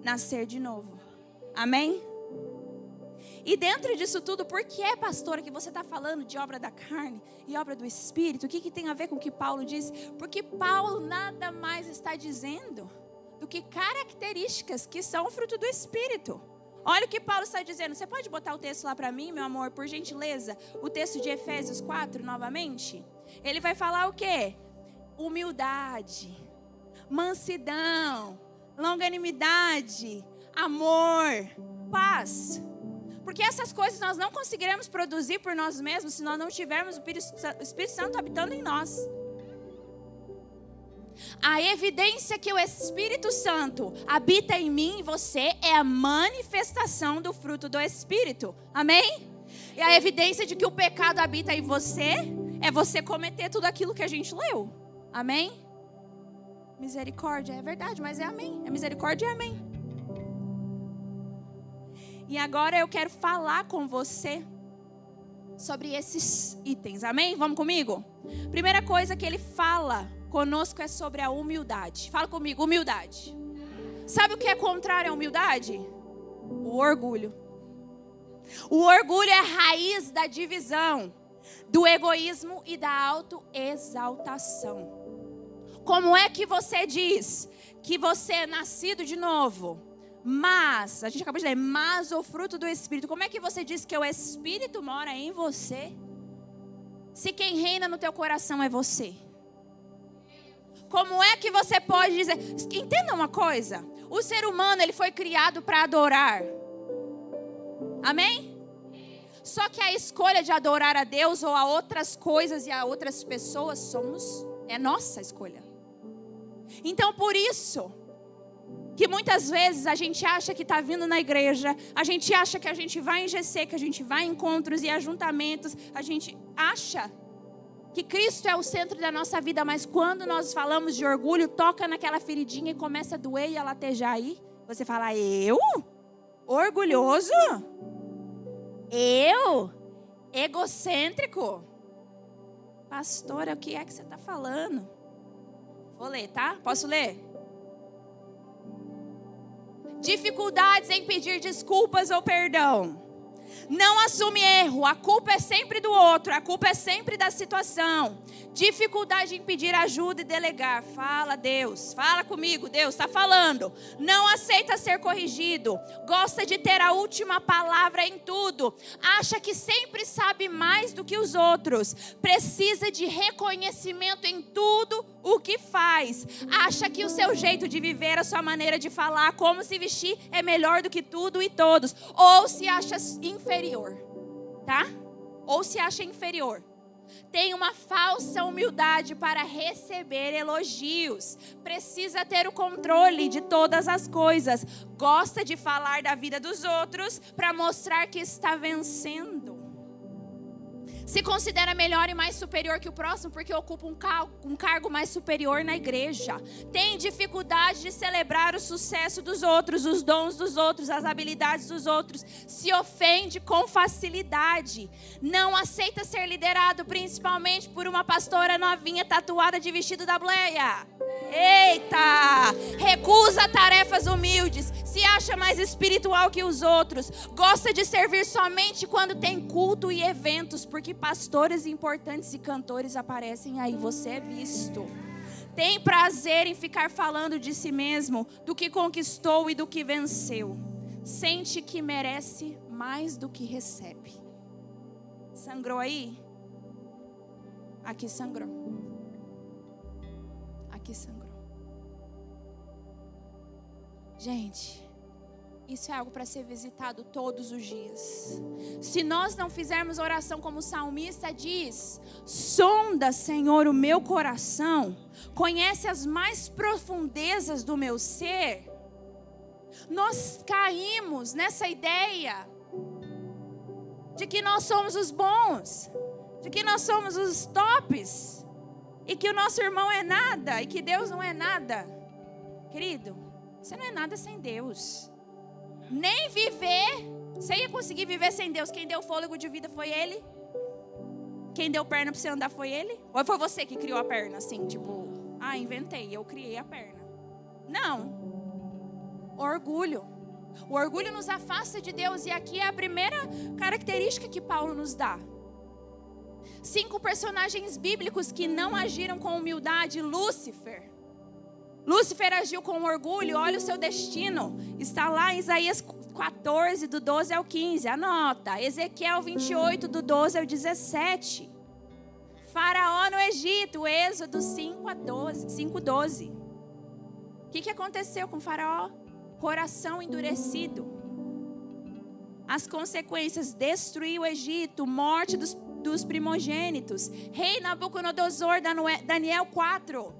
nascer de novo. Amém? E dentro disso tudo, por que, pastora, que você está falando de obra da carne e obra do Espírito? O que tem a ver com o que Paulo diz? Porque Paulo nada mais está dizendo do que características que são fruto do Espírito. Olha o que Paulo está dizendo. Você pode botar o texto lá para mim, meu amor, por gentileza? O texto de Efésios 4, novamente. Ele vai falar o quê? Humildade, mansidão, longanimidade, amor, paz. Porque essas coisas nós não conseguiremos produzir por nós mesmos se nós não tivermos o Espírito Santo habitando em nós. A evidência que o Espírito Santo habita em mim e você é a manifestação do fruto do Espírito. Amém? E a evidência de que o pecado habita em você é você cometer tudo aquilo que a gente leu. Amém? Misericórdia, é verdade, mas é amém. É misericórdia e amém. E agora eu quero falar com você sobre esses itens, amém? Vamos comigo? Primeira coisa que ele fala conosco é sobre a humildade. Fala comigo, humildade. Sabe o que é contrário à humildade? O orgulho. O orgulho é a raiz da divisão, do egoísmo e da autoexaltação. Como é que você diz que você é nascido de novo? Mas, a gente acabou de ler, mas o fruto do Espírito. Como é que você diz que o Espírito mora em você? Se quem reina no teu coração é você. Como é que você pode dizer? Entenda uma coisa. O ser humano, ele foi criado para adorar. Amém? Só que a escolha de adorar a Deus ou a outras coisas e a outras pessoas é nossa escolha. Então, por isso que muitas vezes a gente acha que está vindo na igreja, a gente acha que a gente vai em GC, que a gente vai em encontros e ajuntamentos, a gente acha que Cristo é o centro da nossa vida, mas quando nós falamos de orgulho, toca naquela feridinha e começa a doer e a latejar aí, você fala, eu? Orgulhoso? Eu? Egocêntrico? Pastora, o que é que você está falando? Vou ler, tá? Posso ler? Dificuldades em pedir desculpas ou perdão. Não assume erro, a culpa é sempre do outro, a culpa é sempre da situação. Dificuldade em pedir ajuda e delegar. Fala, Deus, fala comigo, Deus está falando. Não aceita ser corrigido, gosta de ter a última palavra em tudo. Acha que sempre sabe mais do que os outros. Precisa de reconhecimento em tudo o que faz. Acha que o seu jeito de viver, a sua maneira de falar, como se vestir é melhor do que tudo e todos. Ou se acha inferior, tá? Ou se acha inferior. Tem uma falsa humildade para receber elogios. Precisa ter o controle de todas as coisas. Gosta de falar da vida dos outros para mostrar que está vencendo. Se considera melhor e mais superior que o próximo porque ocupa um cargo mais superior na igreja. Tem dificuldade de celebrar o sucesso dos outros, os dons dos outros, as habilidades dos outros. Se ofende com facilidade. Não aceita ser liderado principalmente por uma pastora novinha tatuada de vestido da Bleia. Eita! Recusa tarefas humildes. Se acha mais espiritual que os outros. Gosta de servir somente quando tem culto e eventos, porque pastores importantes e cantores aparecem aí, você é visto. Tem prazer em ficar falando de si mesmo, do que conquistou e do que venceu. Sente que merece mais do que recebe. Sangrou aí? Aqui sangrou. Aqui sangrou. Gente, isso é algo para ser visitado todos os dias. Se nós não fizermos oração como o salmista diz, sonda, Senhor, o meu coração, conhece as mais profundezas do meu ser. Nós caímos nessa ideia de que nós somos os bons, de que nós somos os tops, e que o nosso irmão é nada, e que Deus não é nada. Querido, você não é nada sem Deus. Nem viver, você ia conseguir viver sem Deus. Quem deu fôlego de vida foi Ele. Quem deu perna para você andar foi Ele. Ou foi você que criou a perna assim, tipo, inventei, eu criei a perna. Não. Orgulho. O orgulho nos afasta de Deus. E aqui é a primeira característica que Paulo nos dá. 5 personagens bíblicos que não agiram com humildade. Lúcifer. Lúcifer agiu com orgulho. Olha o seu destino. Está lá em Isaías 14, do 12 ao 15. Anota. Ezequiel 28, do 12 ao 17. Faraó no Egito. Êxodo 5:12. O que aconteceu com Faraó? Coração endurecido. As consequências: destruir o Egito, morte dos primogênitos. Rei Nabucodonosor, Daniel 4,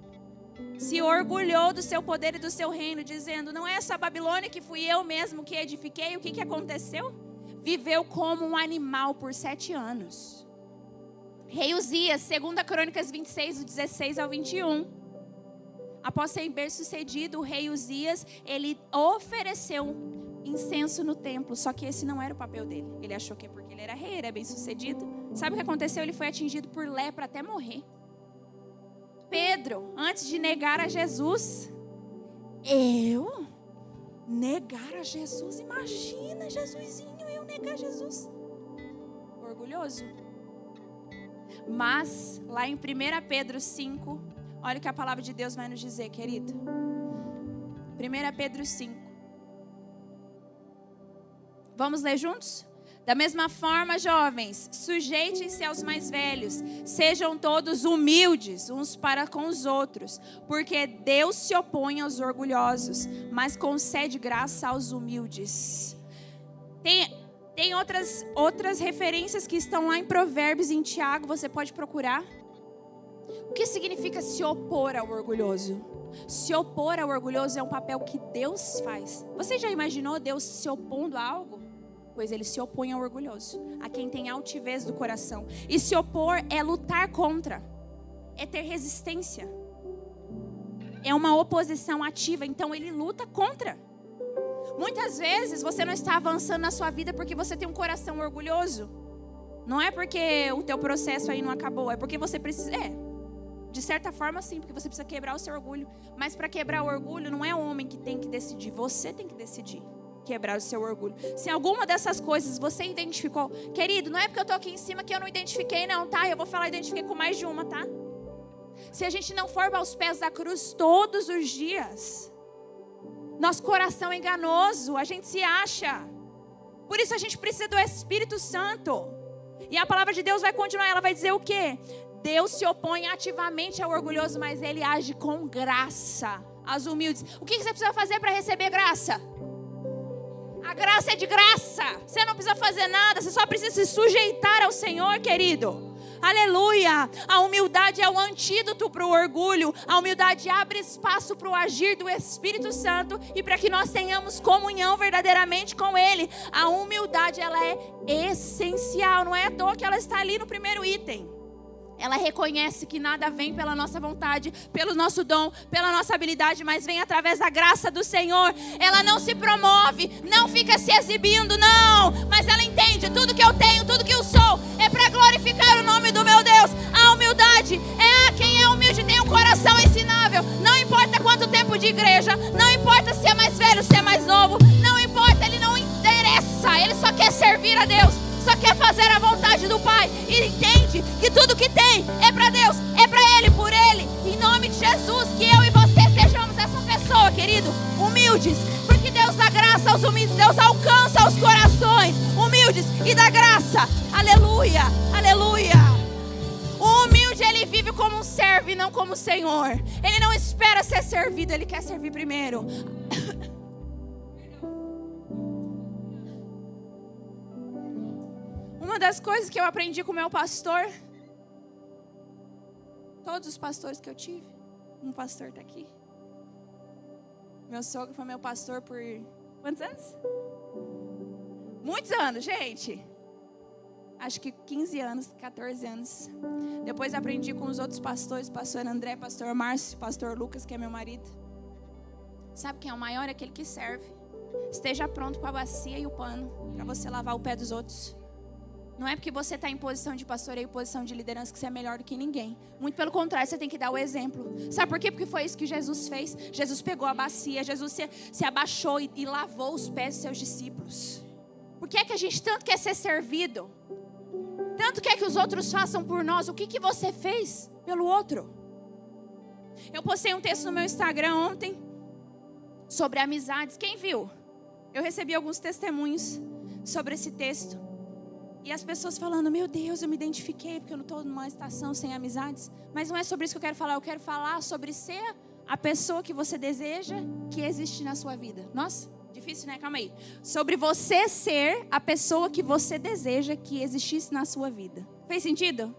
se orgulhou do seu poder e do seu reino, dizendo: não é essa Babilônia que fui eu mesmo que edifiquei? O que aconteceu? Viveu como um animal por 7 anos. Rei Uzias, 2 Crônicas 26, do 16 ao 21. Após ser bem-sucedido, o rei Uzias, ele ofereceu incenso no templo. Só que esse não era o papel dele. Ele achou que porque ele era rei, era bem-sucedido. Sabe o que aconteceu? Ele foi atingido por lepra até morrer. Pedro, antes de negar a Jesus. Eu? Negar a Jesus? Imagina, Jesusinho, eu negar Jesus. Orgulhoso. Mas, lá em 1 Pedro 5... olha o que a palavra de Deus vai nos dizer, querido. 1 Pedro 5. Vamos ler juntos? Da mesma forma, jovens, sujeitem-se aos mais velhos. Sejam todos humildes uns para com os outros. Porque Deus se opõe aos orgulhosos, mas concede graça aos humildes. Tem outras referências que estão lá em Provérbios, em Tiago. Você pode procurar. O que significa se opor ao orgulhoso? Se opor ao orgulhoso é um papel que Deus faz. Você já imaginou Deus se opondo a algo? Pois ele se opõe ao orgulhoso, a quem tem altivez do coração. E se opor é lutar contra, é ter resistência. É uma oposição ativa, então ele luta contra. Muitas vezes você não está avançando na sua vida porque você tem um coração orgulhoso. Não é porque o teu processo aí não acabou, é porque você precisa... de certa forma sim, porque você precisa quebrar o seu orgulho. Mas para quebrar o orgulho não é o homem que tem que decidir, você tem que decidir quebrar o seu orgulho. Se alguma dessas coisas você identificou, querido, não é porque eu estou aqui em cima que eu não identifiquei não, tá? Eu vou falar, identifiquei com mais de uma, tá? Se a gente não for aos pés da cruz todos os dias, nosso coração é enganoso, a gente se acha. Por isso a gente precisa do Espírito Santo. E a palavra de Deus vai continuar, ela vai dizer o quê? Deus se opõe ativamente ao orgulhoso, mas ele age com graça aos humildes. O que você precisa fazer para receber graça? A graça é de graça. Você não precisa fazer nada, você só precisa se sujeitar ao Senhor, querido. Aleluia. A humildade é o antídoto para o orgulho. A humildade abre espaço para o agir do Espírito Santo e para que nós tenhamos comunhão verdadeiramente com Ele. A humildade, ela é essencial. Não é à toa que ela está ali no primeiro item. Ela reconhece que nada vem pela nossa vontade, pelo nosso dom, pela nossa habilidade, mas vem através da graça do Senhor. Ela não se promove, não fica se exibindo, não. Mas ela entende, tudo que eu tenho, tudo que eu sou, é para glorificar o nome do meu Deus. A humildade quem é humilde tem um coração ensinável. Não importa quanto tempo de igreja, não importa se é mais velho, se é mais novo, não importa, ele não interessa, ele só quer servir a Deus. Só quer fazer a vontade do Pai. E entende que tudo que tem é para Deus, é para Ele, por Ele. Em nome de Jesus, que eu e você sejamos essa pessoa, querido, humildes. Porque Deus dá graça aos humildes, Deus alcança os corações humildes e dá graça. Aleluia, aleluia. O humilde, ele vive como um servo e não como Senhor. Ele não espera ser servido, ele quer servir primeiro. Uma das coisas que eu aprendi com o meu pastor, todos os pastores que eu tive, um pastor está aqui. Meu sogro foi meu pastor por quantos anos? Muitos anos, gente. Acho que 15 anos, 14 anos. Depois aprendi com os outros pastores, pastor André, pastor Márcio, pastor Lucas, que é meu marido. Sabe quem é o maior? É aquele que serve. Esteja pronto com a bacia e o pano, para você lavar o pé dos outros. Não é porque você está em posição de pastoreio, posição de liderança, que você é melhor do que ninguém. Muito pelo contrário, você tem que dar o exemplo. Sabe por quê? Porque foi isso que Jesus fez. Jesus pegou a bacia, Jesus se abaixou e lavou os pés dos seus discípulos. Por que é que a gente tanto quer ser servido? Tanto quer que os outros façam por nós. O que você fez pelo outro? Eu postei um texto no meu Instagram ontem sobre amizades. Quem viu? Eu recebi alguns testemunhos sobre esse texto. E as pessoas falando, meu Deus, eu me identifiquei porque eu não estou numa estação sem amizades. Mas não é sobre isso que eu quero falar. Eu quero falar sobre ser a pessoa que você deseja que existe na sua vida. Nossa, difícil, né? Calma aí. Sobre você ser a pessoa que você deseja que existisse na sua vida. Fez sentido?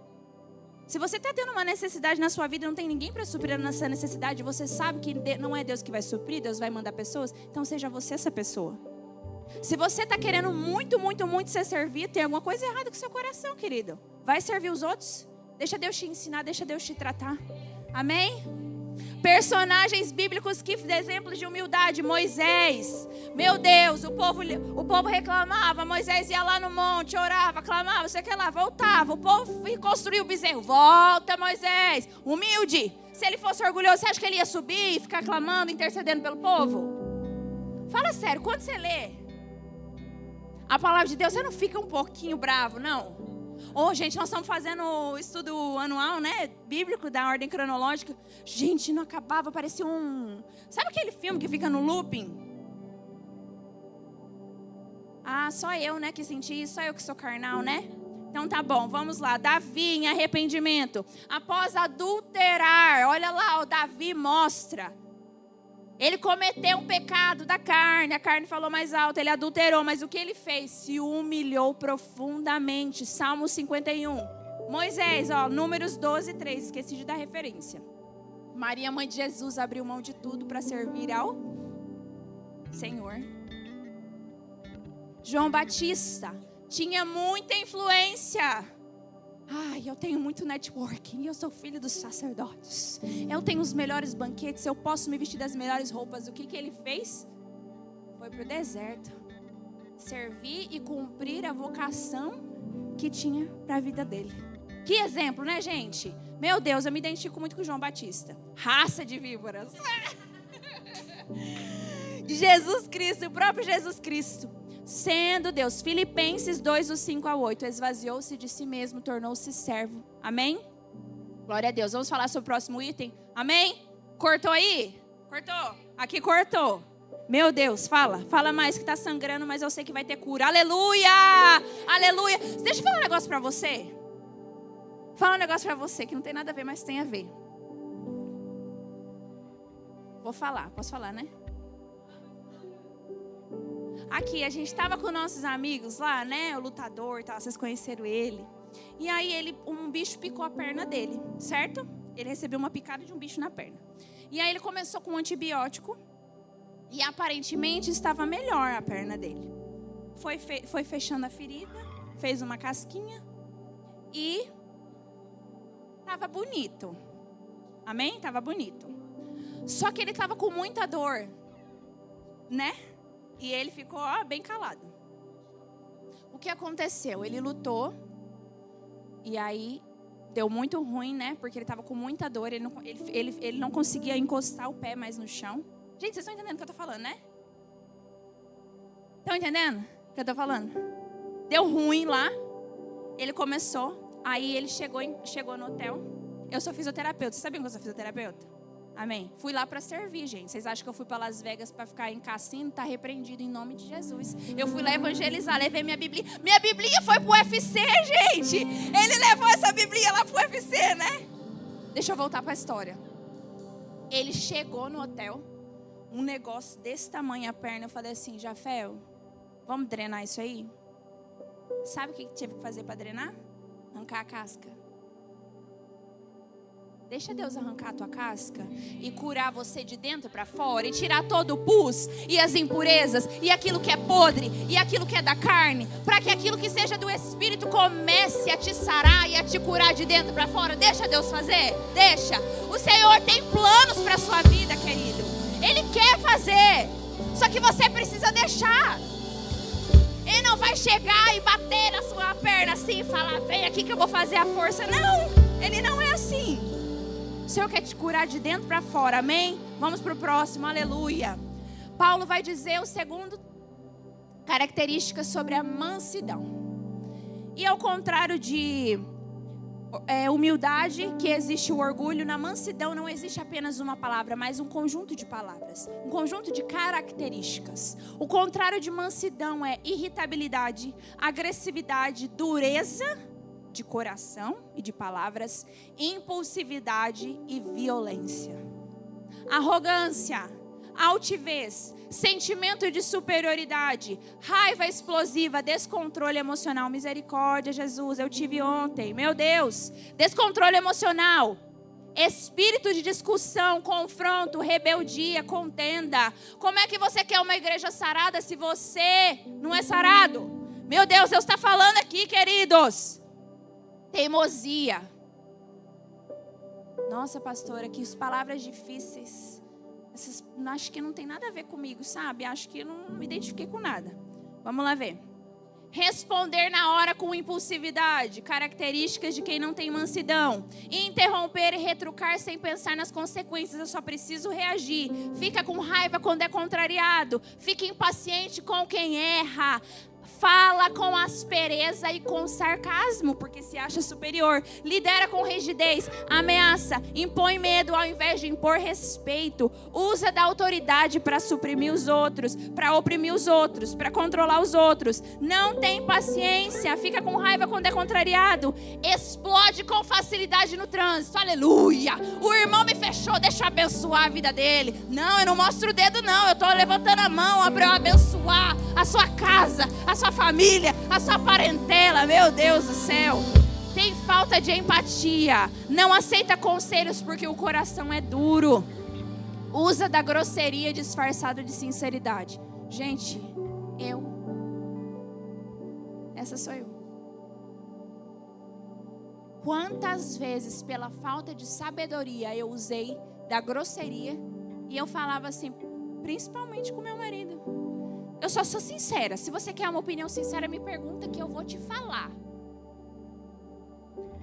Se você está tendo uma necessidade na sua vida e não tem ninguém para suprir essa necessidade, você sabe que não é Deus que vai suprir, Deus vai mandar pessoas, então seja você essa pessoa. Se você está querendo muito ser servido, tem alguma coisa errada com o seu coração, querido. Vai servir os outros. Deixa Deus te ensinar, deixa Deus te tratar. Amém? Personagens bíblicos que exemplos de humildade. Moisés. Meu Deus, o povo reclamava. Moisés ia lá no monte, orava, clamava, sei que lá, voltava. O povo construiu o bezerro. Volta, Moisés. Humilde. Se ele fosse orgulhoso, você acha que ele ia subir e ficar clamando, intercedendo pelo povo? Fala sério, quando você lê a palavra de Deus, você não fica um pouquinho bravo, não? Gente, nós estamos fazendo o estudo anual, né? Bíblico, da ordem cronológica. Gente, não acabava, parecia um... Sabe aquele filme que fica no looping? Só eu, né, que senti isso, só eu que sou carnal, né? Então tá bom, vamos lá. Davi em arrependimento. Após adulterar, olha lá, o Davi mostra... Ele cometeu um pecado da carne, a carne falou mais alto, ele adulterou, mas o que ele fez? Se humilhou profundamente. Salmo 51. Moisés, Números 12, 3, esqueci de dar referência. Maria, mãe de Jesus, abriu mão de tudo para servir ao Senhor. João Batista tinha muita influência. Eu tenho muito networking, eu sou filho dos sacerdotes. Eu tenho os melhores banquetes, eu posso me vestir das melhores roupas. O que ele fez? Foi para o deserto. Servir e cumprir a vocação que tinha para a vida dele. Que exemplo, né, gente? Meu Deus, eu me identifico muito com João Batista. Raça de víboras. Jesus Cristo, o próprio Jesus Cristo. Sendo Deus. Filipenses 2, do 5 ao 8. Esvaziou-se de si mesmo, tornou-se servo. Amém? Glória a Deus. Vamos falar sobre o próximo item? Amém? Cortou aí? Cortou? Aqui cortou. Meu Deus, fala mais que está sangrando, mas eu sei que vai ter cura. Aleluia! Aleluia! Deixa eu falar um negócio para você. Falar um negócio para você que não tem nada a ver, mas tem a ver. Vou falar, posso falar, né? Aqui, a gente estava com nossos amigos lá, né? O lutador e tal, vocês conheceram ele. E aí, um bicho picou a perna dele, certo? Ele recebeu uma picada de um bicho na perna. E aí, ele começou com um antibiótico. E aparentemente, estava melhor a perna dele. Foi fechando a ferida, fez uma casquinha. E estava bonito. Amém? Estava bonito. Só que ele estava com muita dor, né? E ele ficou bem calado. O que aconteceu? Ele lutou. E aí deu muito ruim, né? Porque ele estava com muita dor. Ele não conseguia encostar o pé mais no chão. Gente, vocês estão entendendo o que eu estou falando, né? Estão entendendo o que eu estou falando? Deu ruim lá. Ele começou. Aí ele chegou no hotel. Eu sou fisioterapeuta. Vocês sabiam que eu sou fisioterapeuta? Amém. Fui lá para servir, gente. Vocês acham que eu fui para Las Vegas para ficar em cassino? Tá repreendido em nome de Jesus. Eu fui lá evangelizar, levei minha Bíblia. Minha Biblinha foi pro UFC, gente. Ele levou essa Biblinha lá pro UFC, né? Deixa eu voltar para a história. Ele chegou no hotel, um negócio desse tamanho a perna. Eu falei assim, Jafel, vamos drenar isso aí? Sabe o que tive que fazer para drenar? Arrancar a casca. Deixa Deus arrancar a tua casca e curar você de dentro para fora e tirar todo o pus e as impurezas e aquilo que é podre e aquilo que é da carne, para que aquilo que seja do Espírito comece a te sarar e a te curar de dentro para fora. Deixa Deus fazer, deixa. O Senhor tem planos para a sua vida, querido. Ele quer fazer, só que você precisa deixar. Ele não vai chegar e bater na sua perna assim e falar, vem aqui que eu vou fazer a força. Não, Ele não é assim. O Senhor quer te curar de dentro para fora, amém? Vamos para o próximo, aleluia. Paulo vai dizer o segundo característica sobre a mansidão. E ao contrário de humildade, que existe o orgulho, na mansidão não existe apenas uma palavra, mas um conjunto de palavras, um conjunto de características. O contrário de mansidão é irritabilidade, agressividade, dureza de coração e de palavras, impulsividade e violência. Arrogância, altivez, sentimento de superioridade, raiva explosiva, descontrole emocional. Misericórdia, Jesus, eu tive ontem, meu Deus. Descontrole emocional, espírito de discussão, confronto, rebeldia, contenda. Como é que você quer uma igreja sarada se você não é sarado? Meu Deus, Deus está falando aqui, queridos. Teimosia. Nossa, pastora, que palavras difíceis. Acho que não tem nada a ver comigo, sabe? Acho que eu não me identifiquei com nada. Vamos lá ver. Responder na hora com impulsividade. Características de quem não tem mansidão. Interromper e retrucar sem pensar nas consequências. Eu só preciso reagir. Fica com raiva quando é contrariado. Fica impaciente com quem erra. Fala com aspereza e com sarcasmo, porque se acha superior. Lidera com rigidez, ameaça, impõe medo ao invés de impor respeito. Usa da autoridade para suprimir os outros, para oprimir os outros, para controlar os outros. Não tem paciência, fica com raiva quando é contrariado. Explode com facilidade no trânsito, aleluia. O irmão me fechou, deixa eu abençoar a vida dele. Não, eu não mostro o dedo não, eu estou levantando a mão para eu abençoar a sua casa, a sua família, a sua parentela. Meu Deus do céu. Tem falta de empatia. Não aceita conselhos porque o coração é duro. Usa da grosseria disfarçado de sinceridade. Gente, essa sou eu. Quantas vezes pela falta de sabedoria eu usei da grosseria e eu falava assim, principalmente com meu marido. Eu só sou sincera. Se você quer uma opinião sincera, me pergunta que eu vou te falar.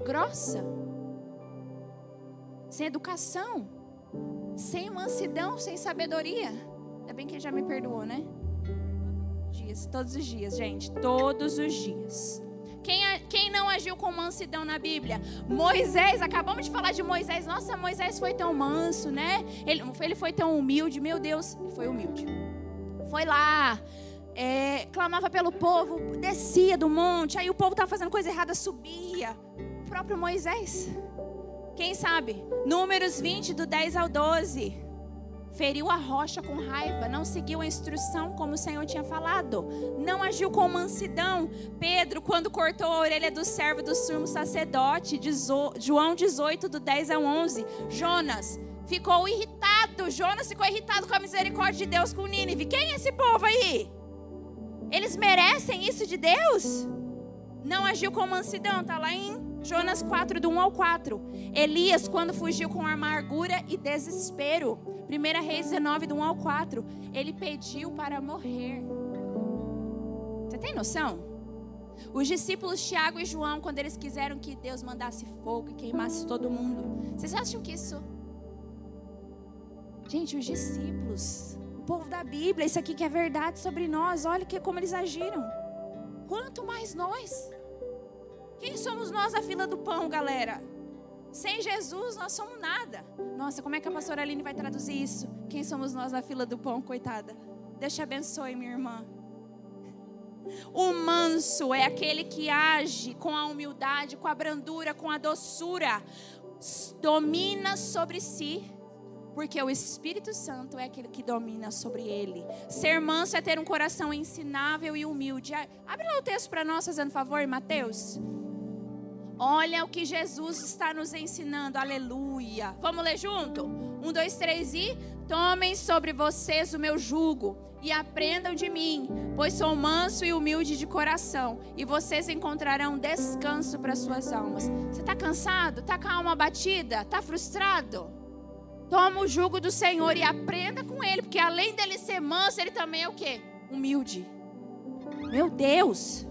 Grossa. Sem educação. Sem mansidão, sem sabedoria. Ainda bem que ele já me perdoou, né? Todos os dias, gente. Todos os dias. Quem não agiu com mansidão na Bíblia? Moisés, acabamos de falar de Moisés. Nossa, Moisés foi tão manso, né? Ele foi tão humilde. Meu Deus, ele foi humilde. Foi lá, clamava pelo povo, descia do monte. Aí o povo estava fazendo coisa errada, subia. O próprio Moisés. Quem sabe? Números 20, do 10 ao 12. Feriu a rocha com raiva, não seguiu a instrução como o Senhor tinha falado. Não agiu com mansidão. Pedro, quando cortou a orelha do servo do sumo sacerdote. João 18, do 10 ao 11. Jonas ficou irritado. Jonas ficou irritado com a misericórdia de Deus com Nínive. Quem é esse povo aí? Eles merecem isso de Deus? Não agiu com mansidão. Está lá em Jonas 4, do 1 ao 4. Elias, quando fugiu com amargura e desespero. 1 Reis 19, do 1 ao 4. Ele pediu para morrer. Você tem noção? Os discípulos Tiago e João, quando eles quiseram que Deus mandasse fogo e queimasse todo mundo. Vocês acham que isso... Gente, os discípulos, o povo da Bíblia, isso aqui que é verdade sobre nós. Olha como eles agiram. Quanto mais nós. Quem somos nós na fila do pão, galera? Sem Jesus nós somos nada. Nossa, como é que a pastora Aline vai traduzir isso? Quem somos nós na fila do pão, coitada? Deus te abençoe, minha irmã. O manso é aquele que age com a humildade, com a brandura, com a doçura. Domina sobre si. Porque o Espírito Santo é aquele que domina sobre ele. Ser manso é ter um coração ensinável e humilde. Abre lá o texto para nós, fazendo favor, Mateus. Olha o que Jesus está nos ensinando. Aleluia. Vamos ler junto? 1, 2, 3 e... Tomem sobre vocês o meu jugo e aprendam de mim, pois sou manso e humilde de coração. E vocês encontrarão descanso para suas almas. Você está cansado? Está com a alma batida? Está frustrado? Toma o jugo do Senhor e aprenda com Ele. Porque além dele ser manso, Ele também é o quê? Humilde. Meu Deus.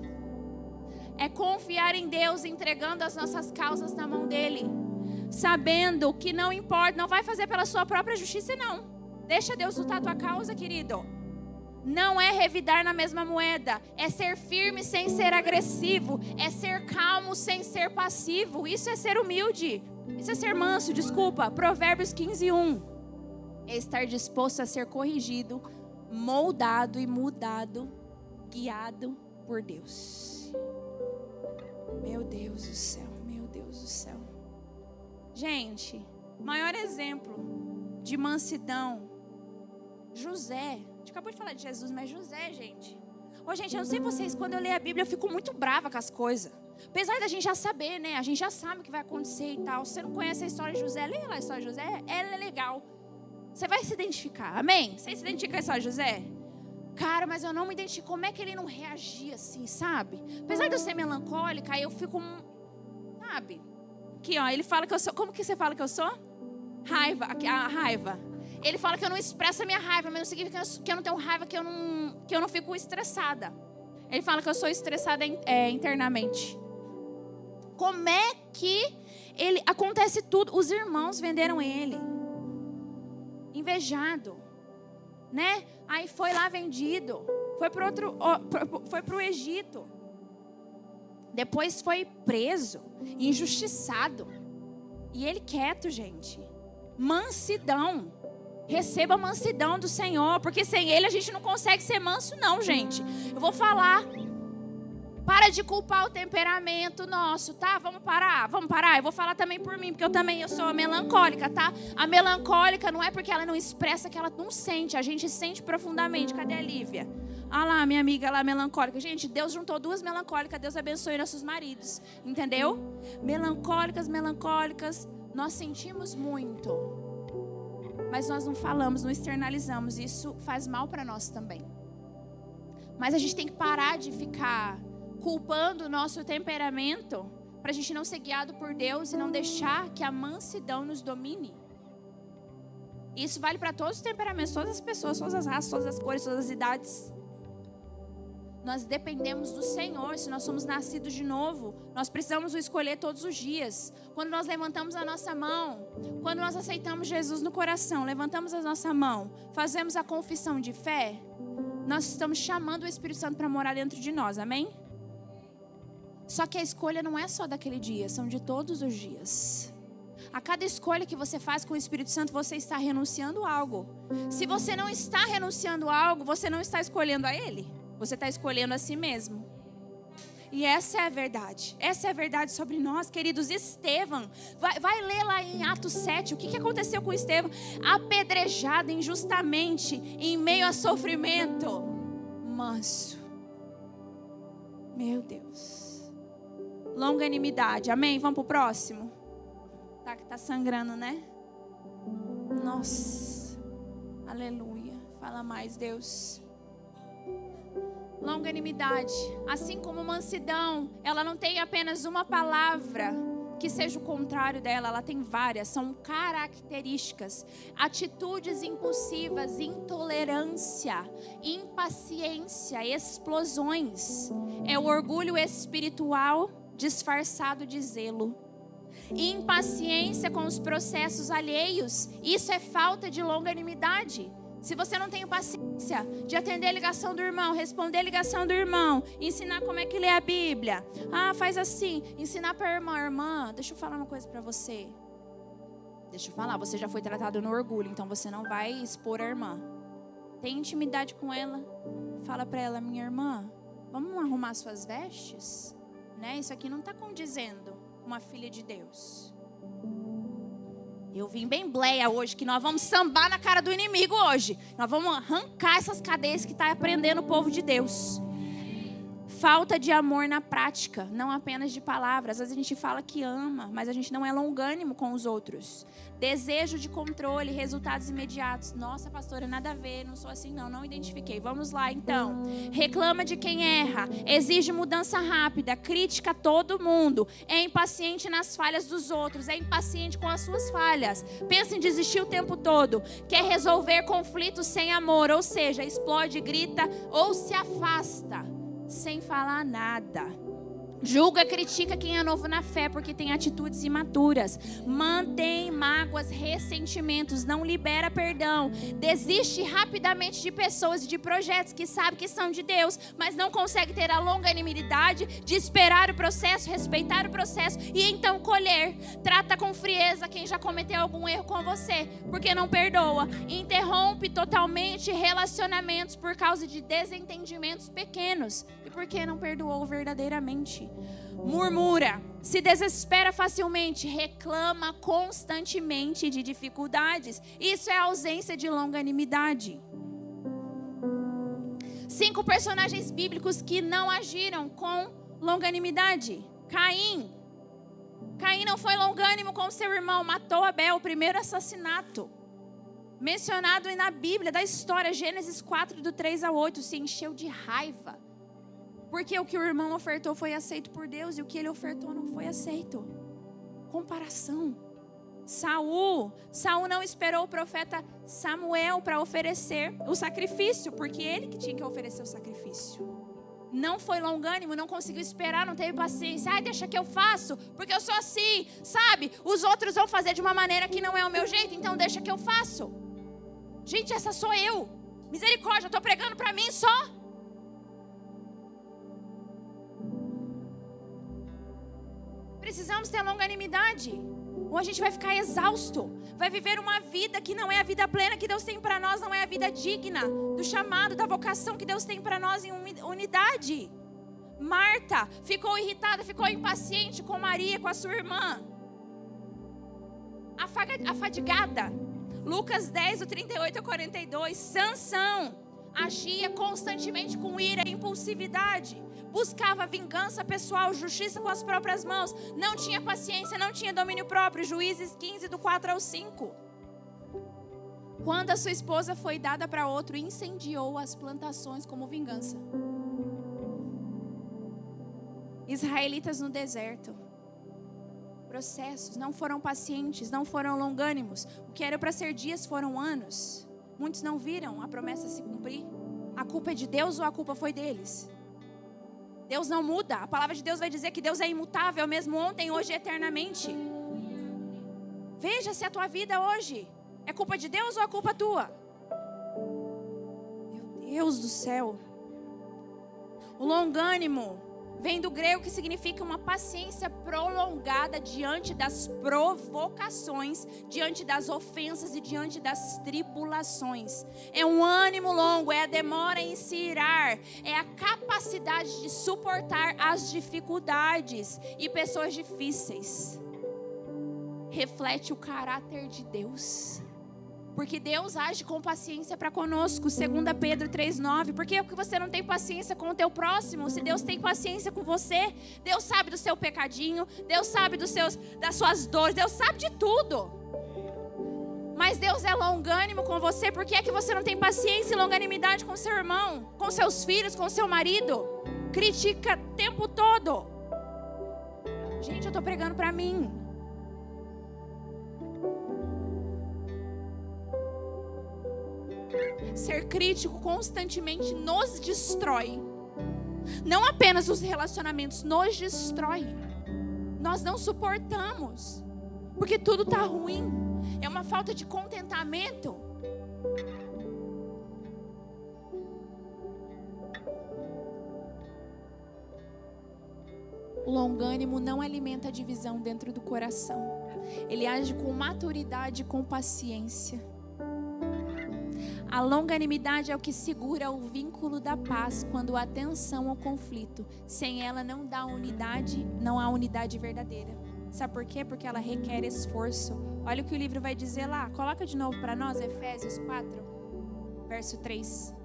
É confiar em Deus, entregando as nossas causas na mão dele. Sabendo que não importa, não vai fazer pela sua própria justiça, não. Deixa Deus lutar a tua causa, querido. Não é revidar na mesma moeda. É ser firme sem ser agressivo. É ser calmo sem ser passivo. Isso é ser humilde. Isso é ser manso, desculpa. Provérbios 15:1. É estar disposto a ser corrigido, moldado e mudado, guiado por Deus. Meu Deus do céu, meu Deus do céu. Gente, maior exemplo de mansidão, José. A gente acabou de falar de Jesus, mas José, gente. Ô, gente, eu não sei vocês, quando eu leio a Bíblia, eu fico muito brava com as coisas. Apesar da gente já saber, né? A gente já sabe o que vai acontecer e tal. Se você não conhece a história de José, leia lá a história de José, ela é legal. Você vai se identificar, amém? Você se identifica com a história de José? Cara, mas eu não me identifico. Como é que ele não reagia assim, sabe? Apesar de eu ser melancólica, eu fico, sabe? Aqui, ó, ele fala que eu sou... Como que você fala que eu sou? Raiva, a raiva. Ele fala que eu não expresso a minha raiva, mas não significa que eu não tenho raiva, que eu não fico estressada. Ele fala que eu sou estressada internamente. Como é que acontece tudo? Os irmãos venderam ele. Invejado, né? Aí foi lá vendido. Foi para o Egito. Depois foi preso, injustiçado. E ele quieto, gente. Mansidão. Receba a mansidão do Senhor, porque sem Ele a gente não consegue ser manso não, gente. Eu vou falar. Para de culpar o temperamento nosso, tá? Vamos parar. Eu vou falar também por mim, porque eu sou melancólica, tá? A melancólica não é porque ela não expressa que ela não sente. A gente sente profundamente. Cadê a Lívia? Ah lá, minha amiga lá, melancólica. Gente, Deus juntou duas melancólicas. Deus abençoe nossos maridos. Entendeu? Melancólicas. Nós sentimos muito. Mas nós não falamos, não externalizamos. Isso faz mal para nós também. Mas a gente tem que parar de ficar culpando o nosso temperamento para a gente não ser guiado por Deus e não deixar que a mansidão nos domine. Isso vale para todos os temperamentos, todas as pessoas, todas as raças, todas as cores, todas as idades. Nós dependemos do Senhor. Se nós somos nascidos de novo, nós precisamos o escolher todos os dias. Quando nós levantamos a nossa mão, quando nós aceitamos Jesus no coração, levantamos a nossa mão, fazemos a confissão de fé, nós estamos chamando o Espírito Santo para morar dentro de nós, amém? Só que a escolha não é só daquele dia, são de todos os dias. A cada escolha que você faz com o Espírito Santo, você está renunciando a algo. Se você não está renunciando a algo, você não está escolhendo a Ele. Você está escolhendo a si mesmo. E essa é a verdade. Essa é a verdade sobre nós, queridos. Estevão, vai ler lá em Atos 7. O que aconteceu com Estevão? Apedrejado injustamente, em meio a sofrimento. Manso. Meu Deus. Longanimidade. Amém? Vamos para o próximo? Tá sangrando, né? Nossa. Aleluia. Fala mais, Deus. Longanimidade, assim como mansidão, ela não tem apenas uma palavra que seja o contrário dela, ela tem várias, são características, atitudes impulsivas, intolerância, impaciência, explosões, é o orgulho espiritual disfarçado de zelo, impaciência com os processos alheios, isso é falta de longanimidade. Se você não tem paciência de atender a ligação do irmão, responder a ligação do irmão, ensinar como é que lê a Bíblia. Ah, faz assim, ensinar para a irmã. Deixa eu falar uma coisa para você. Deixa eu falar, você já foi tratado no orgulho, então você não vai expor a irmã. Tem intimidade com ela. Fala para ela, minha irmã, vamos arrumar suas vestes? Né? Isso aqui não está condizendo uma filha de Deus. Eu vim bem bleia hoje, que nós vamos sambar na cara do inimigo hoje. Nós vamos arrancar essas cadeias que está prendendo o povo de Deus. Falta de amor na prática, não apenas de palavras. Às vezes a gente fala que ama, mas a gente não é longânimo com os outros. Desejo de controle, resultados imediatos. Nossa, pastora, nada a ver, não sou assim não identifiquei. Vamos lá então. Reclama de quem erra, exige mudança rápida, critica a todo mundo, é impaciente nas falhas dos outros, é impaciente com as suas falhas, pensa em desistir o tempo todo, quer resolver conflitos sem amor, ou seja, explode, grita ou se afasta. Sem falar nada. Julga, critica quem é novo na fé, porque tem atitudes imaturas. Mantém mágoas, ressentimentos, não libera perdão. Desiste rapidamente de pessoas e de projetos que sabe que são de Deus, mas não consegue ter a longanimidade de esperar o processo, respeitar o processo e então colher. Trata com frieza quem já cometeu algum erro com você, porque não perdoa. Interrompe totalmente relacionamentos por causa de desentendimentos pequenos e porque não perdoou verdadeiramente. Murmura, se desespera facilmente, reclama constantemente de dificuldades. Isso é ausência de longanimidade. 5 personagens bíblicos que não agiram com longanimidade. Caim não foi longânimo com seu irmão, matou Abel, o primeiro assassinato mencionado na Bíblia, da história, Gênesis 4, do 3 ao 8, se encheu de raiva. Porque o que o irmão ofertou foi aceito por Deus e o que ele ofertou não foi aceito. Comparação. Saul não esperou o profeta Samuel para oferecer o sacrifício, porque ele que tinha que oferecer o sacrifício. Não foi longânimo, não conseguiu esperar, não teve paciência. Ai, deixa que eu faço, porque eu sou assim, sabe? Os outros vão fazer de uma maneira que não é o meu jeito, então deixa que eu faço. Gente, essa sou eu. Misericórdia, eu estou pregando para mim só. Precisamos ter longanimidade, ou a gente vai ficar exausto, vai viver uma vida que não é a vida plena que Deus tem para nós, não é a vida digna do chamado, da vocação que Deus tem para nós em unidade. Marta ficou irritada, ficou impaciente com Maria, com a sua irmã, afadigada. Lucas 10, do 38 ao 42, Sansão agia constantemente com ira e impulsividade. Buscava vingança pessoal, justiça com as próprias mãos. Não tinha paciência, não tinha domínio próprio. Juízes 15, do 4 ao 5. Quando a sua esposa foi dada para outro, incendiou as plantações como vingança. Israelitas no deserto. Processos, não foram pacientes, não foram longânimos. O que era para ser dias foram anos. Muitos não viram a promessa se cumprir. A culpa é de Deus ou a culpa foi deles? Deus não muda. A palavra de Deus vai dizer que Deus é imutável, mesmo ontem, hoje e eternamente. Veja se a tua vida hoje é culpa de Deus ou a culpa tua. Meu Deus do céu. O longânimo vem do grego, que significa uma paciência prolongada diante das provocações, diante das ofensas e diante das tribulações. É um ânimo longo, é a demora em se irar, é a capacidade de suportar as dificuldades e pessoas difíceis. Reflete o caráter de Deus. Porque Deus age com paciência para conosco. 2 Pedro 3,9. Por que você não tem paciência com o teu próximo? Se Deus tem paciência com você, Deus sabe do seu pecadinho, Deus sabe das suas dores, Deus sabe de tudo. Mas Deus é longânimo com você. Por que é que você não tem paciência e longanimidade com seu irmão, com seus filhos, com seu marido? Critica o tempo todo. Gente, eu estou pregando para mim. Ser crítico constantemente nos destrói. Não apenas os relacionamentos, nos destrói. Nós não suportamos, porque tudo está ruim. É uma falta de contentamento. O longânimo não alimenta a divisão dentro do coração. Ele age com maturidade e com paciência. A longanimidade é o que segura o vínculo da paz quando há tensão ou conflito. Sem ela não há unidade verdadeira. Sabe por quê? Porque ela requer esforço. Olha o que o livro vai dizer lá. Coloca de novo para nós, Efésios 4, verso 3.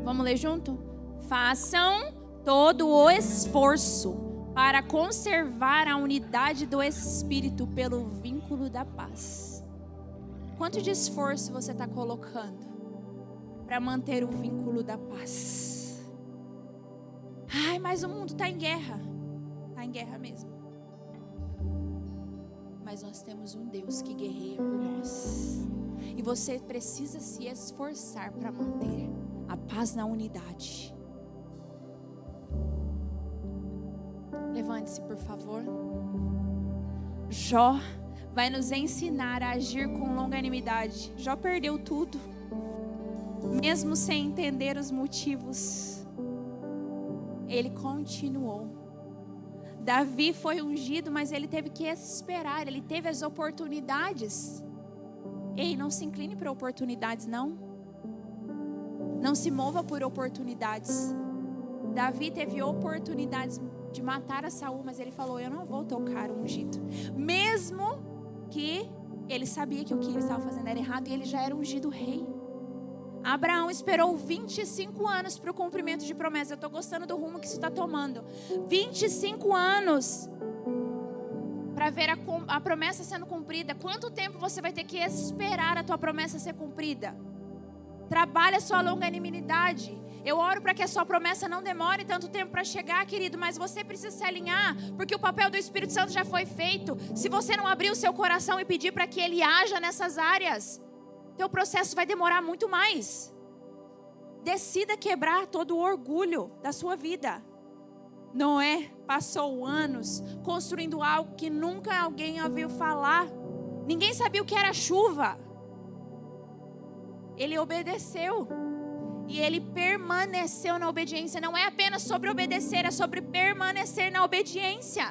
Vamos ler junto? Façam todo o esforço para conservar a unidade do Espírito pelo vínculo da paz. Quanto de esforço você está colocando para manter o vínculo da paz? Ai, mas o mundo está em guerra. Está em guerra mesmo. Mas nós temos um Deus que guerreia por nós. E você precisa se esforçar para manter a paz na unidade. Levante-se, por favor. Jó vai nos ensinar a agir com longanimidade. Jó perdeu tudo, mesmo sem entender os motivos. Ele continuou. Davi foi ungido, mas ele teve que esperar. Ele teve as oportunidades. Ei, não se incline para oportunidades, não. Não se mova por oportunidades. Davi teve oportunidades de matar a Saul, mas ele falou: eu não vou tocar o ungido. Mesmo que ele sabia que o que ele estava fazendo era errado e ele já era ungido rei. Abraão esperou 25 anos para o cumprimento de promessa. Eu estou gostando do rumo que isso está tomando. 25 anos para ver a promessa sendo cumprida. Quanto tempo você vai ter que esperar a tua promessa ser cumprida? Trabalhe a sua longanimidade. Eu oro para que a sua promessa não demore tanto tempo para chegar, querido, mas você precisa se alinhar, porque o papel do Espírito Santo já foi feito. Se você não abrir o seu coração e pedir para que Ele haja nessas áreas, teu processo vai demorar muito mais. Decida quebrar todo o orgulho da sua vida. Noé passou anos construindo algo que nunca alguém ouviu falar. Ninguém sabia o que era chuva. Ele obedeceu. E ele permaneceu na obediência. Não é apenas sobre obedecer, é sobre permanecer na obediência.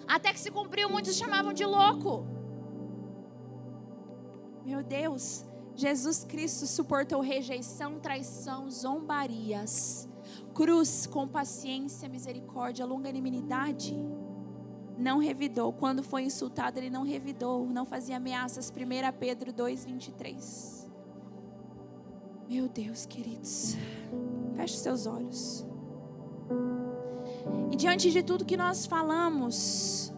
Até que se cumpriu, muitos chamavam de louco. Meu Deus, Jesus Cristo suportou rejeição, traição, zombarias, cruz com paciência, misericórdia, longanimidade. Não revidou. Quando foi insultado, ele não revidou, não fazia ameaças. 1 Pedro 2:23. Meu Deus, queridos, feche os seus olhos. E diante de tudo que nós falamos,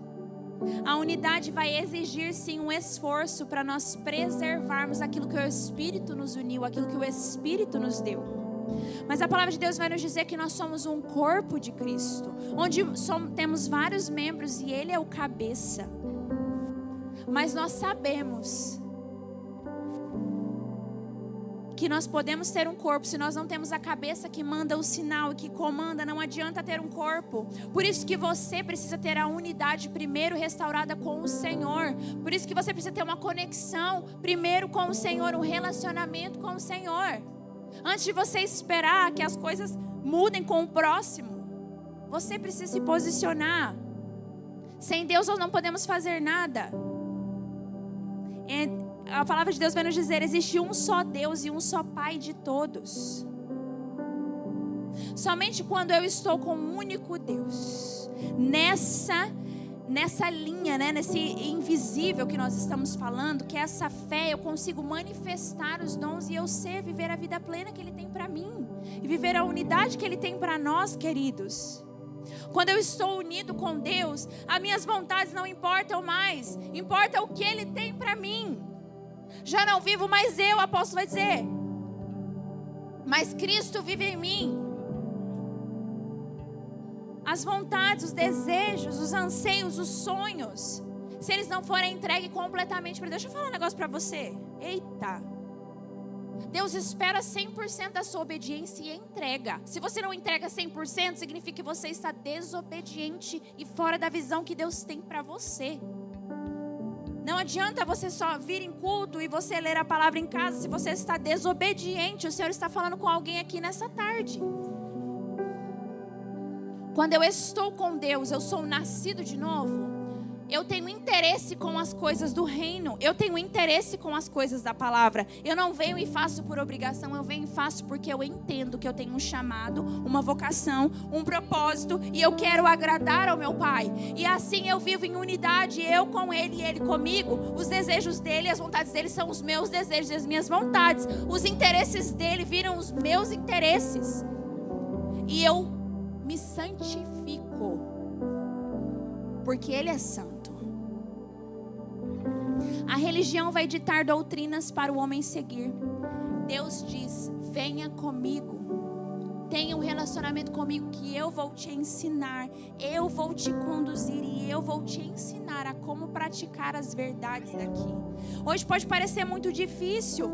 a unidade vai exigir sim um esforço para nós preservarmos aquilo que o Espírito nos uniu, aquilo que o Espírito nos deu. Mas a palavra de Deus vai nos dizer que nós somos um corpo de Cristo, onde temos vários membros e Ele é o cabeça. Mas nós sabemos que nós podemos ter um corpo, se nós não temos a cabeça que manda o sinal e que comanda, não adianta ter um corpo. Por isso que você precisa ter a unidade primeiro restaurada com o Senhor. Por isso que você precisa ter uma conexão primeiro com o Senhor, um relacionamento com o Senhor. Antes de você esperar que as coisas mudem com o próximo, você precisa se posicionar. Sem Deus nós não podemos fazer nada. A palavra de Deus vai nos dizer: existe um só Deus e um só Pai de todos. Somente quando eu estou com um único Deus, nessa linha, né, nesse invisível que nós estamos falando, que é essa fé, eu consigo manifestar os dons e eu sei viver a vida plena que Ele tem para mim e viver a unidade que Ele tem para nós, queridos. Quando eu estou unido com Deus, as minhas vontades não importam mais, importa o que Ele tem para mim. Já não vivo mais eu, o apóstolo vai dizer, mas Cristo vive em mim. As vontades, os desejos, os anseios, os sonhos, se eles não forem entregues completamente para Deus. Deixa eu falar um negócio para você. Eita! Deus espera 100% da sua obediência e entrega. Se você não entrega 100%, significa que você está desobediente e fora da visão que Deus tem para você. Não adianta você só vir em culto e você ler a palavra em casa se você está desobediente. O Senhor está falando com alguém aqui nessa tarde. Quando eu estou com Deus, eu sou nascido de novo. Eu tenho interesse com as coisas do reino. Eu tenho interesse com as coisas da palavra. Eu não venho e faço por obrigação. Eu venho e faço porque eu entendo que eu tenho um chamado, uma vocação, um propósito. E eu quero agradar ao meu Pai. E assim eu vivo em unidade. Eu com Ele e Ele comigo. Os desejos dEle, as vontades dEle são os meus desejos e as minhas vontades. Os interesses dEle viram os meus interesses. E eu me santifico. Porque Ele é santo. A religião vai ditar doutrinas para o homem seguir. Deus diz: venha comigo. Tenha um relacionamento comigo que eu vou te ensinar. Eu vou te conduzir e eu vou te ensinar a como praticar as verdades daqui. Hoje pode parecer muito difícil.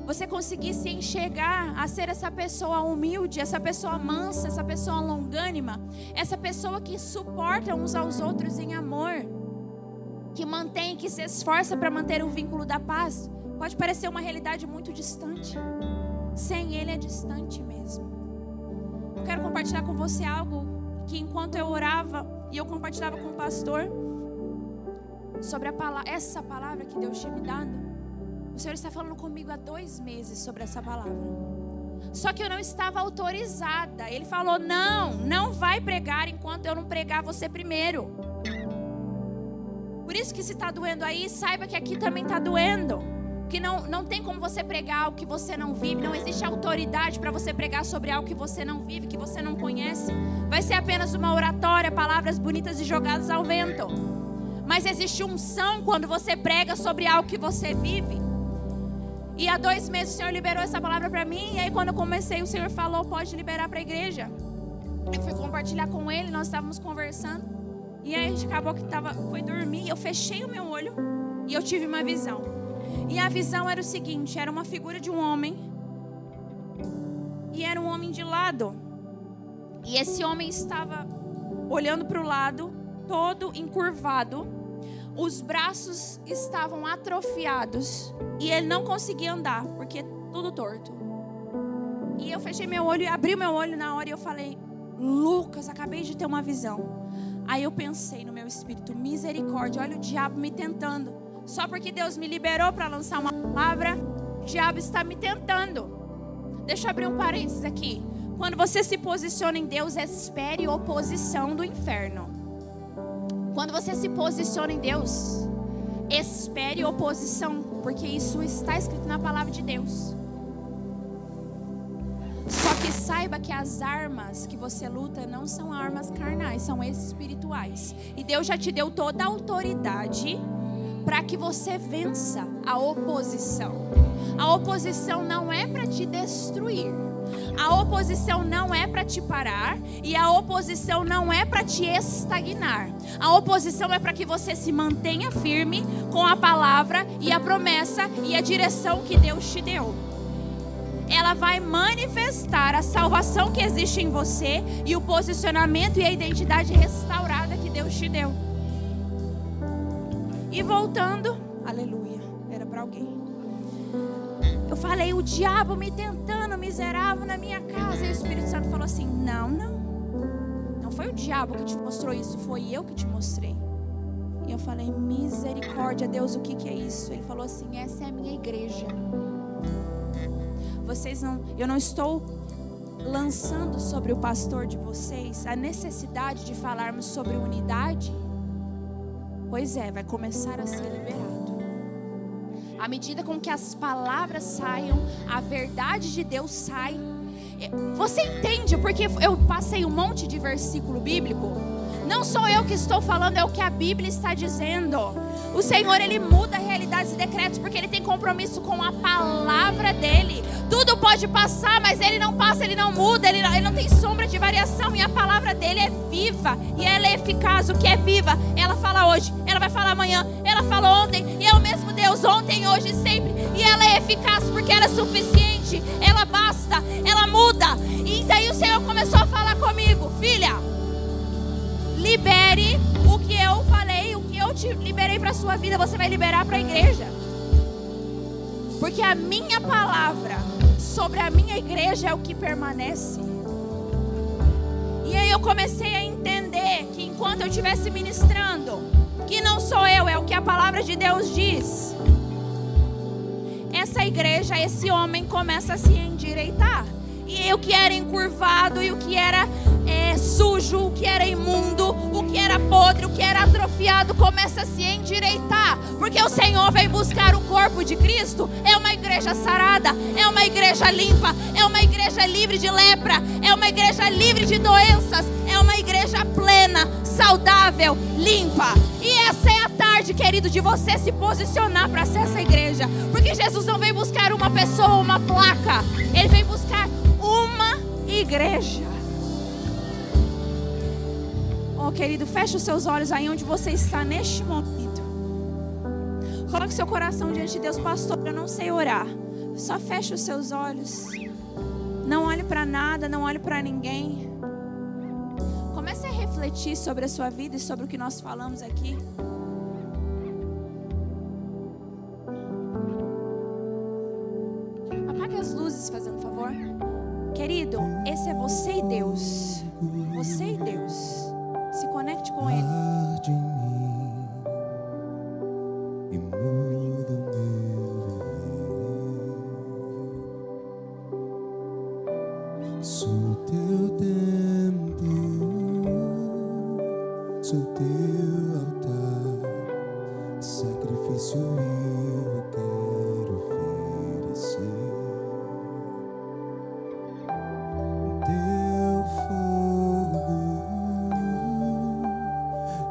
você conseguir se enxergar a ser essa pessoa humilde, essa pessoa mansa, essa pessoa longânima, essa pessoa que suporta uns aos outros em amor, que mantém, que se esforça para manter o vínculo da paz. Pode parecer uma realidade muito distante. Sem Ele é distante mesmo. Eu quero compartilhar com você algo que enquanto eu orava e eu compartilhava com o pastor sobre essa palavra que Deus tinha me dado. O Senhor está falando comigo há 2 meses sobre essa palavra. Só que eu não estava autorizada. Ele falou, não vai pregar enquanto eu não pregar você primeiro. Por isso que se está doendo aí, saiba que aqui também está doendo. Que não tem como você pregar algo que você não vive. Não existe autoridade para você pregar sobre algo que você não vive, que você não conhece. Vai ser apenas uma oratória, palavras bonitas e jogadas ao vento. Mas existe unção quando você prega sobre algo que você vive. E há 2 meses o Senhor liberou essa palavra para mim. E aí quando eu comecei, o Senhor falou, pode liberar para a igreja. Eu fui compartilhar com ele, nós estávamos conversando. E aí a gente acabou que foi dormir. Eu fechei o meu olho e eu tive uma visão. E a visão era o seguinte, era uma figura de um homem. E era um homem de lado. E esse homem estava olhando para o lado, todo encurvado. Os braços estavam atrofiados e ele não conseguia andar, porque tudo torto. E eu fechei meu olho e abri meu olho na hora e eu falei, Lucas, acabei de ter uma visão. Aí eu pensei no meu espírito, misericórdia, olha o diabo me tentando. Só porque Deus me liberou para lançar uma palavra, o diabo está me tentando. Deixa eu abrir um parênteses aqui. Quando você se posiciona em Deus, espere oposição do inferno. Quando você se posiciona em Deus, espere oposição, porque isso está escrito na palavra de Deus. Só que saiba que as armas que você luta não são armas carnais, são espirituais. E Deus já te deu toda a autoridade para que você vença a oposição. A oposição não é para te destruir. A oposição não é para te parar e a oposição não é para te estagnar. A oposição é para que você se mantenha firme com a palavra e a promessa e a direção que Deus te deu. Ela vai manifestar a salvação que existe em você e o posicionamento e a identidade restaurada que Deus te deu. E voltando, aleluia, era para alguém. Eu falei, o diabo me tentando, miserável na minha casa. E o Espírito Santo falou assim, não foi o diabo que te mostrou isso, foi eu que te mostrei. E eu falei, misericórdia, Deus, o que é isso? Ele falou assim, essa é a minha igreja. Eu não estou lançando sobre o pastor de vocês a necessidade de falarmos sobre unidade. Pois é, vai começar a ser liberado. À medida com que as palavras saiam, a verdade de Deus sai. Você entende porque eu passei um monte de versículo bíblico? Não sou eu que estou falando, é o que a Bíblia está dizendo. O Senhor, Ele muda realidades e decretos porque Ele tem compromisso com a palavra dEle. Tudo pode passar, mas Ele não passa, Ele não muda, Ele não tem sombra de variação. E a palavra dEle é viva e ela é eficaz. O que é viva, ela fala hoje, ela vai falar amanhã, ela falou ontem. E é o mesmo Deus ontem, hoje e sempre. E ela é eficaz porque ela é suficiente, ela basta, ela muda. E daí o Senhor começou a falar comigo, filha, libere o que eu falei, o que eu te liberei para a sua vida, você vai liberar para a igreja. Porque a minha palavra sobre a minha igreja é o que permanece. E aí eu comecei a entender que enquanto eu estivesse ministrando, que não sou eu, é o que a palavra de Deus diz. Essa igreja, esse homem começa a se endireitar. E o que era encurvado e o que era sujo, o que era imundo, o que era podre, o que era atrofiado começa a se endireitar, porque o Senhor vem buscar o corpo de Cristo. É uma igreja sarada, é uma igreja limpa, é uma igreja livre de lepra, é uma igreja livre de doenças, é uma igreja plena, saudável, limpa. E essa é a tarde, querido, de você se posicionar para ser essa igreja, porque Jesus não vem buscar uma pessoa, uma placa, Ele vem buscar uma igreja. Oh, querido, feche os seus olhos aí onde você está neste momento. Coloque seu coração diante de Deus. Pastor, eu não sei orar. Só feche os seus olhos. Não olhe para nada, não olhe para ninguém. Comece a refletir sobre a sua vida e sobre o que nós falamos aqui. Apague as luzes, fazendo um favor. Querido, esse é você e Deus. Você e Deus. Se conecte com Ele. Arde em mim e muda o meu viver. Sou teu templo, sou teu altar, sacrifício vivo quero oferecer. Teu fogo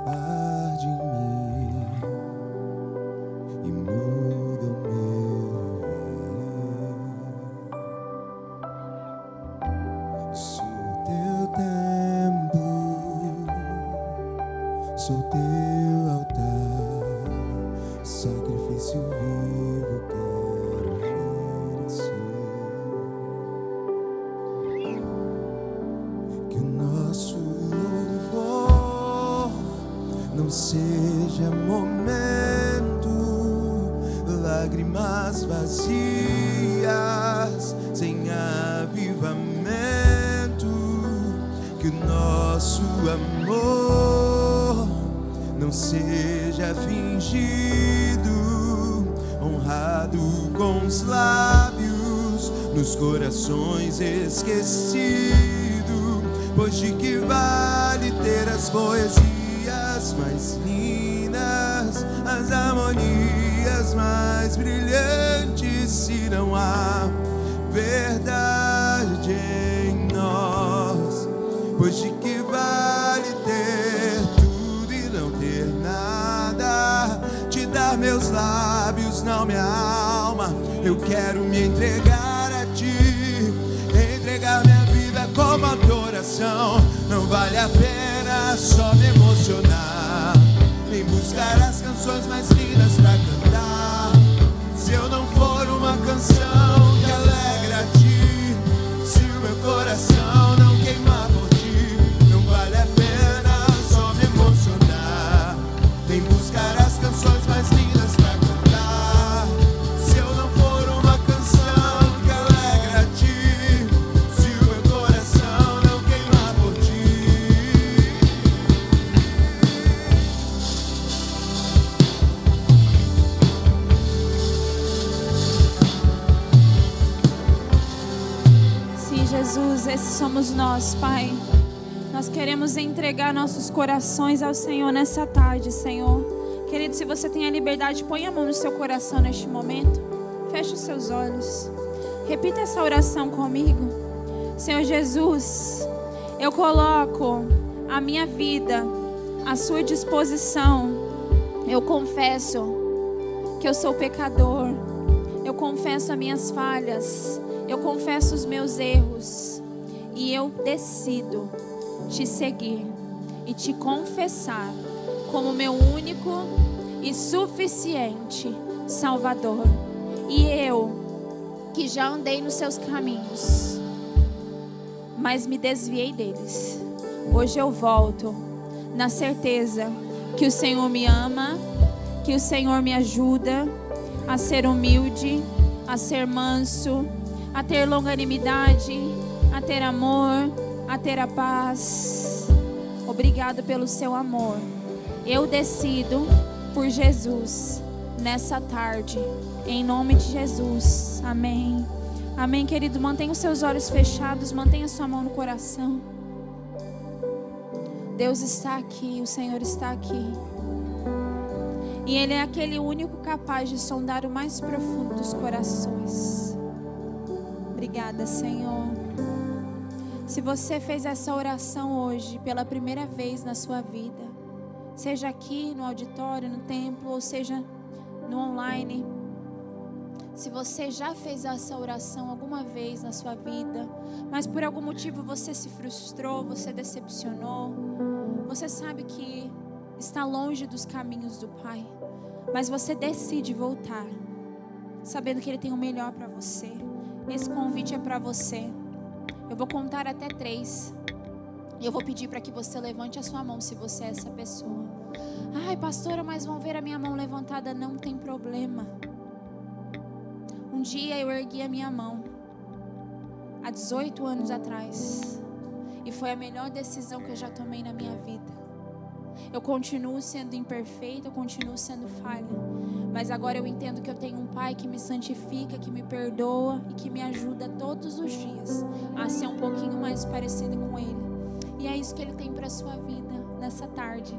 arde em mim e muda o meu viver. Sou teu templo, sou teu altar, sacrifício vivo quero oferecer. Que o nosso louvor não seja momento, lágrimas vazias, sem avivamento. Que o nosso amor não seja fingido, honrado com os lábios, nos corações esquecido. Pois de que vale ter as poesias mais lindas, as harmonias mais brilhantes, se não há verdade em nós? Pois de que vale ter tudo e não ter nada? Te dar meus lábios, não minha alma. Eu quero me entregar a ti, entregar minha vida como adoração. Não vale a pena só me emocionar em buscar as canções mais lindas pra cantar, se eu não for uma canção que alegra a ti, se o meu coração não queimar por ti. Não vale a pena só me emocionar em buscar as canções mais lindas pra cantar, se eu não for uma canção que alegra a ti, se o meu coração não queimar por ti. Sim, Jesus, esses somos nós, Pai. Nós queremos entregar nossos corações ao Senhor nessa tarde, Senhor. Querido, se você tem a liberdade, põe a mão no seu coração neste momento. Feche os seus olhos. Repita essa oração comigo. Senhor Jesus, eu coloco a minha vida à sua disposição. Eu confesso que eu sou pecador. Eu confesso as minhas falhas. Eu confesso os meus erros. E eu decido te seguir e te confessar como meu único e suficiente Salvador. E eu, que já andei nos seus caminhos, mas me desviei deles, hoje eu volto na certeza que o Senhor me ama, que o Senhor me ajuda a ser humilde, a ser manso, a ter longanimidade, a ter amor, a ter a paz. Obrigado pelo seu amor. Eu decido por Jesus nessa tarde, em nome de Jesus. Amém. Amém, querido. Mantenha os seus olhos fechados, mantenha sua mão no coração. Deus está aqui, o Senhor está aqui. E Ele é aquele único capaz de sondar o mais profundo dos corações. Obrigada, Senhor. Se você fez essa oração hoje pela primeira vez na sua vida, seja aqui no auditório, no templo, ou seja no online, se você já fez essa oração alguma vez na sua vida, mas por algum motivo você se frustrou, você decepcionou, você sabe que está longe dos caminhos do Pai, mas você decide voltar. sabendo que Ele tem o melhor para você. Esse convite é para você. Eu vou contar até 3. E eu vou pedir para que você levante a sua mão se você é essa pessoa. Ai, pastora, mas vão ver a minha mão levantada. Não tem problema. Um dia eu ergui a minha mão, há 18 anos atrás. E foi a melhor decisão que eu já tomei na minha vida. Eu continuo sendo imperfeita, eu continuo sendo falha. Mas agora eu entendo que eu tenho um Pai que me santifica, que me perdoa e que me ajuda todos os dias a ser um pouquinho mais parecida com Ele. E é isso que Ele tem para a sua vida nessa tarde.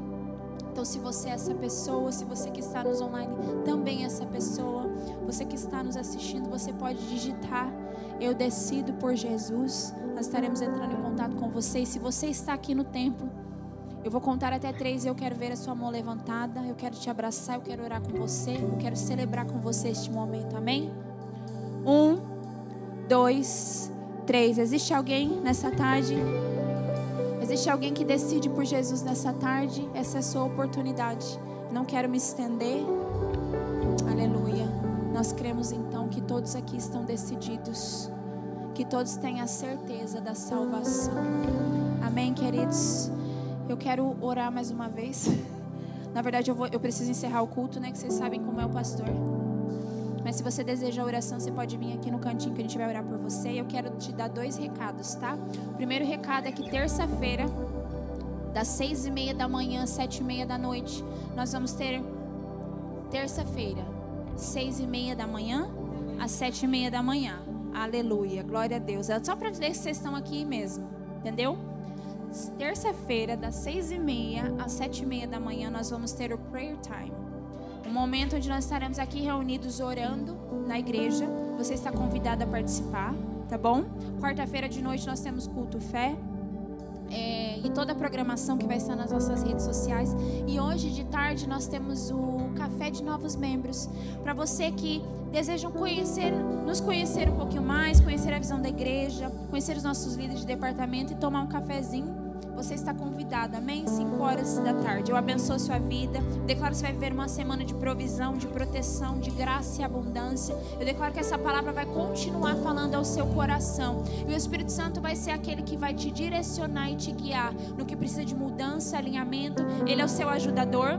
Então, se você é essa pessoa, se você que está nos online também é essa pessoa, você que está nos assistindo, você pode digitar: eu decido por Jesus. Nós estaremos entrando em contato com você. E se você está aqui no templo, eu vou contar até 3 e eu quero ver a sua mão levantada. Eu quero te abraçar, eu quero orar com você. Eu quero celebrar com você este momento, amém? 1, 2, 3. Existe alguém nessa tarde? Existe alguém que decide por Jesus nessa tarde? Essa é a sua oportunidade. Não quero me estender. Aleluia. Nós cremos então que todos aqui estão decididos. Que todos têm a certeza da salvação. Amém, queridos? Eu quero orar mais uma vez. Na verdade, eu preciso encerrar o culto, né? Que vocês sabem como é o pastor. Mas se você deseja a oração, você pode vir aqui no cantinho que a gente vai orar por você. E eu quero te dar 2 recados, tá? O primeiro recado é que terça-feira, das 6:30 da manhã às 7:30 da noite, nós vamos ter terça-feira, 6:30 da manhã às 7:30 da manhã. Aleluia, glória a Deus. É só para ver que vocês estão aqui mesmo, entendeu? Terça-feira, das 6:30 às 7:30 da manhã, nós vamos ter o prayer time. Um momento onde nós estaremos aqui reunidos orando na igreja. Você está convidado a participar, tá bom? Quarta-feira de noite nós temos culto fé. E toda a programação que vai estar nas nossas redes sociais. E hoje de tarde nós temos o café de novos membros. Para você que desejam nos conhecer um pouquinho mais, conhecer a visão da igreja, conhecer os nossos líderes de departamento e tomar um cafezinho, você está convidado, amém? 5 da tarde. Eu abençoo a sua vida. Eu declaro que você vai viver uma semana de provisão, de proteção, de graça e abundância. Eu declaro que essa palavra vai continuar falando ao seu coração. E o Espírito Santo vai ser aquele que vai te direcionar e te guiar no que precisa de mudança, alinhamento. Ele é o seu ajudador.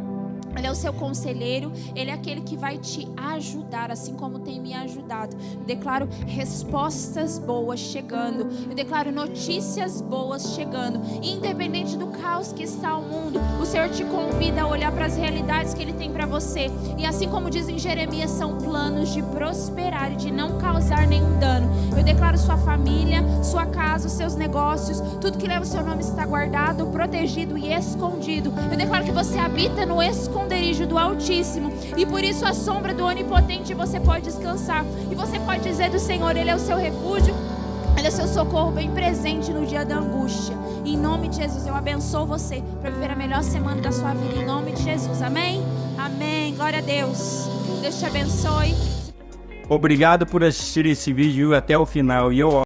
Ele é o seu conselheiro, Ele é aquele que vai te ajudar, assim como tem me ajudado. Eu declaro respostas boas chegando. Eu declaro notícias boas chegando. Independente do caos que está o mundo, o Senhor te convida a olhar para as realidades que Ele tem para você. E assim como diz em Jeremias, são planos de prosperar e de não causar nenhum dano. Eu declaro sua família, sua casa, os seus negócios, tudo que leva o seu nome está guardado, protegido e escondido. Eu declaro que você habita no esconderijo do Altíssimo, e por isso a sombra do Onipotente você pode descansar, e você pode dizer do Senhor: Ele é o seu refúgio, Ele é o seu socorro bem presente no dia da angústia. E em nome de Jesus eu abençoo você para viver a melhor semana da sua vida, em nome de Jesus, amém? Amém, glória a Deus. Deus te abençoe. Obrigado por assistir esse vídeo até o final, e eu